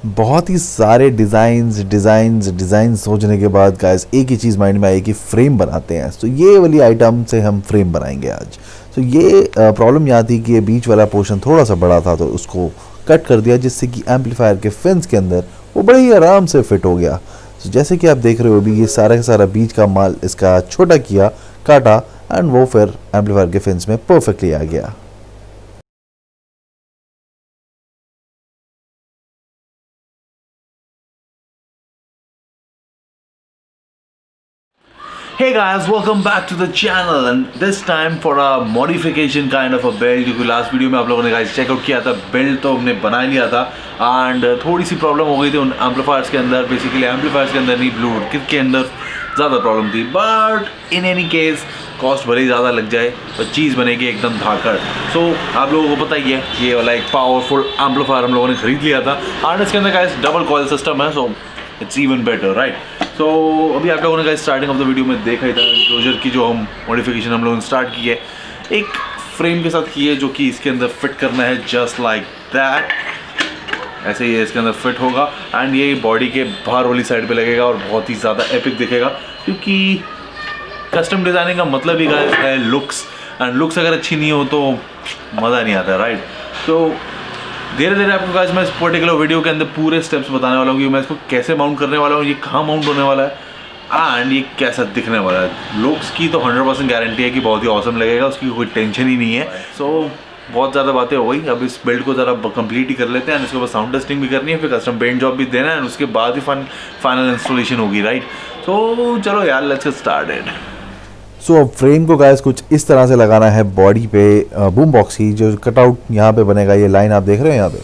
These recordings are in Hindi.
बहुत ही सारे डिज़ाइन सोचने के बाद गाइस एक ही चीज़ माइंड में आई कि फ्रेम बनाते हैं। तो ये वाली आइटम से हम फ्रेम बनाएंगे आज। तो ये प्रॉब्लम यहाँ थी कि ये बीच वाला पोर्शन थोड़ा सा बड़ा था, तो उसको कट कर दिया जिससे कि एम्पलीफायर के फिन्स के अंदर वो बड़े ही आराम से फिट हो गया। तो जैसे कि आप देख रहे हो अभी ये सारा का सारा बीच का माल इसका छोटा किया, काटा, एंड वो फिर एम्पलीफायर के फिन्स में परफेक्टली आ गया। Hey guys, welcome back to the channel and this time for a modification kind of a build। क्योंकि लास्ट वीडियो में आप लोगों ने गाइस चेकआउट किया था, बिल्ड तो हमने बना लिया था एंड थोड़ी सी प्रॉब्लम हो गई थी उन एम्पलीफायर्स के अंदर, बेसिकली एम्पलीफायर्स के अंदर नहीं, ब्लूटूथ किट के अंदर ज़्यादा प्रॉब्लम थी। But in any case cost भले ही ज़्यादा लग जाए पर चीज़ बनेगी एकदम धाकड़। सो आप लोगों को पता ही है ये वाला एक पावरफुल एम्पलीफायर हम लोगों ने खरीद लिया था एंड इसके अंदर गाइस डबल कॉइल सिस्टम है, so it's even better, right. So अभी आप लोगों ने guys starting off the video में देखा ही था एंक्लोजर की जो हम मॉडिफिकेशन हम लोगों ने स्टार्ट की है, एक फ्रेम के साथ की है जो कि इसके अंदर फिट करना है जस्ट लाइक दैट। ऐसे ही इसके अंदर फिट होगा एंड ये बॉडी के बाहर वाली साइड पे लगेगा और बहुत ही ज़्यादा एपिक दिखेगा, क्योंकि कस्टम डिज़ाइनिंग का मतलब ही गाइस है लुक्स, एंड लुक्स अगर अच्छी नहीं हो तो मज़ा नहीं आता, राइट। तो धीरे धीरे आपको गाइस मैं इस पर्टिकुलर वीडियो के अंदर पूरे स्टेप्स बताने वाला हूँ कि मैं इसको कैसे माउंट करने वाला हूँ, ये कहाँ माउंट होने वाला है एंड ये कैसा दिखने वाला है। लुक्स की तो 100% गारंटी है कि बहुत ही ऑसम लगेगा, उसकी कोई टेंशन ही नहीं है। सो बहुत ज़्यादा बातें हो गई, अब इस बिल्ड को ज़रा कंप्लीट ही कर लेते हैं। इसके बाद साउंड टेस्टिंग भी करनी है, फिर कस्टम पेंट जॉब भी देना है एंड उसके बाद ही फाइनल इंस्टॉलेशन होगी, राइट। तो चलो यार, लेट्स गेट स्टार्टेड। सो अब फ्रेम को गाइस कुछ इस तरह से लगाना है बॉडी पे, बूम बॉक्स की जो कटआउट यहाँ पे बनेगा, ये लाइन आप देख रहे हैं यहाँ पे।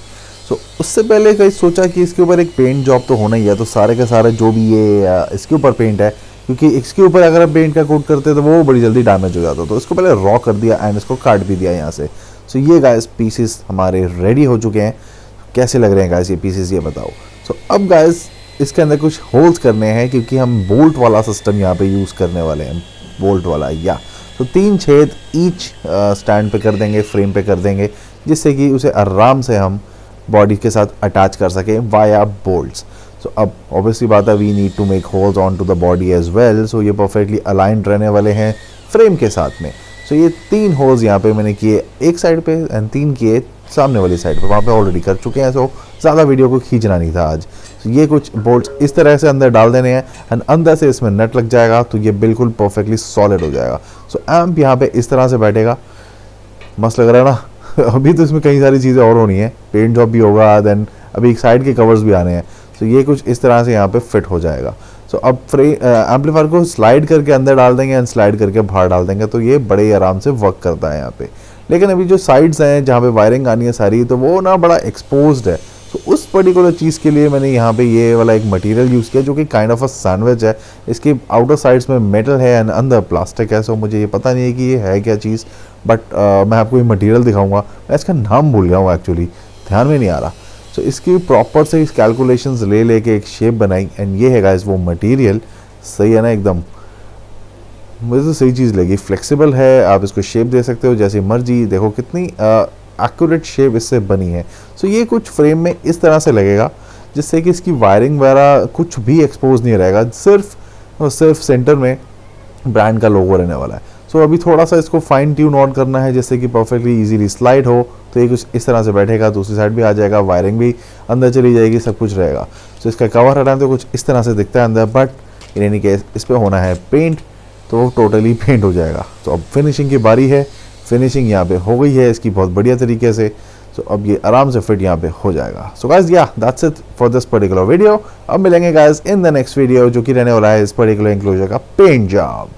सो उससे पहले गाइस सोचा कि इसके ऊपर एक पेंट जॉब तो होना ही है, तो सारे का सारे जो भी ये इसके ऊपर पेंट है, क्योंकि इसके ऊपर अगर आप पेंट का कोट करते तो वो बड़ी जल्दी डैमेज हो जाता, तो इसको पहले रॉ कर दिया एंड इसको काट भी दिया यहाँ से। सो ये गाइस पीसेस हमारे रेडी हो चुके हैं। कैसे लग रहे हैं गाइस ये पीसेस, ये बताओ। सो अब गाइस इसके अंदर कुछ होल्स करने हैं, क्योंकि हम बोल्ट वाला सिस्टम यहाँ पे यूज़ करने वाले हैं, बोल्ट वाला या। तो 3 छेद ईच स्टैंड पे कर देंगे, फ्रेम पे कर देंगे, जिससे कि उसे आराम से हम बॉडी के साथ अटैच कर सकें वाया बोल्ट्स। सो अब ऑब्वियसली बात है, we need to make holes on to the body as well. So ये परफेक्टली अलाइंड रहने वाले हैं फ्रेम के साथ में। सो ये 3 होल्स यहाँ पे मैंने किए एक साइड पे एंड 3 किए सामने वाली साइड पे, वहाँ पे ऑलरेडी कर चुके हैं। सो ज़्यादा वीडियो को खींचना नहीं था आज। तो ये कुछ बोल्ट्स इस तरह से अंदर डाल देने हैं एंड अंदर से इसमें नट लग जाएगा, तो ये बिल्कुल परफेक्टली सॉलिड हो जाएगा। सो एम्प यहाँ पे इस तरह से बैठेगा, मस्त लग रहा है ना। अभी तो इसमें कई सारी चीज़ें और होनी है, पेंट जॉब भी होगा, देन अभी एक साइड के कवर्स भी आने हैं। तो ये कुछ इस तरह से यहाँ पे फिट हो जाएगा। सो अब एम्पलीफायर को स्लाइड करके अंदर डाल देंगे एंड स्लाइड करके बाहर डाल देंगे, तो ये बड़े ही आराम से वर्क करता है यहाँ पे। लेकिन अभी जो साइड्स हैं जहाँ पे वायरिंग आनी है सारी, तो वो ना बड़ा एक्सपोज्ड है। तो उस पर्टिकुलर चीज़ के लिए मैंने यहाँ पे ये वाला एक मटेरियल यूज़ किया जो कि काइंड ऑफ अ सैंडविच है। इसकी आउटर साइड्स में मेटल है एंड अंदर प्लास्टिक है। सो मुझे ये पता नहीं है कि ये है क्या चीज़, बट मैं आपको ये मटेरियल दिखाऊंगा। मैं इसका नाम भूल गया हूँ एक्चुअली, ध्यान में नहीं आ रहा। सो इसकी प्रॉपर से इस कैलकुलेशंस ले लेके एक शेप बनाई एंड ये है गाइस वो मटेरियल। सही है ना, एकदम मुझे तो सही चीज़ लगी, फ्लेक्सिबल है, आप इसको शेप दे सकते हो जैसी मर्जी। देखो कितनी एक्यूरेट शेप इससे बनी है। सो ये कुछ फ्रेम में इस तरह से लगेगा जिससे कि इसकी वायरिंग वगैरह कुछ भी एक्सपोज नहीं रहेगा, सिर्फ सेंटर में ब्रांड का लोगो रहने वाला है। सो अभी थोड़ा सा इसको फाइन ट्यून ऑन करना है जिससे कि परफेक्टली इजीली स्लाइड हो। तो ये कुछ इस तरह से बैठेगा, दूसरी साइड भी आ जाएगा, वायरिंग भी अंदर चली जाएगी, सब कुछ रहेगा। सो इसका कवर हटाएं तो कुछ इस तरह से दिखता है अंदर, बट इन एनी केस इस पर होना है पेंट, तो वो टोटली पेंट हो जाएगा। तो अब फिनिशिंग की बारी है। फिनिशिंग यहाँ पे हो गई है इसकी बहुत बढ़िया तरीके से। सो अब ये आराम से फिट यहाँ पे हो जाएगा। सो गाइस या that's it for this particular video. अब मिलेंगे guys in the next video जो कि रहने वाला है इस पर्टिकुलर एंक्लोजर का पेंट जॉब।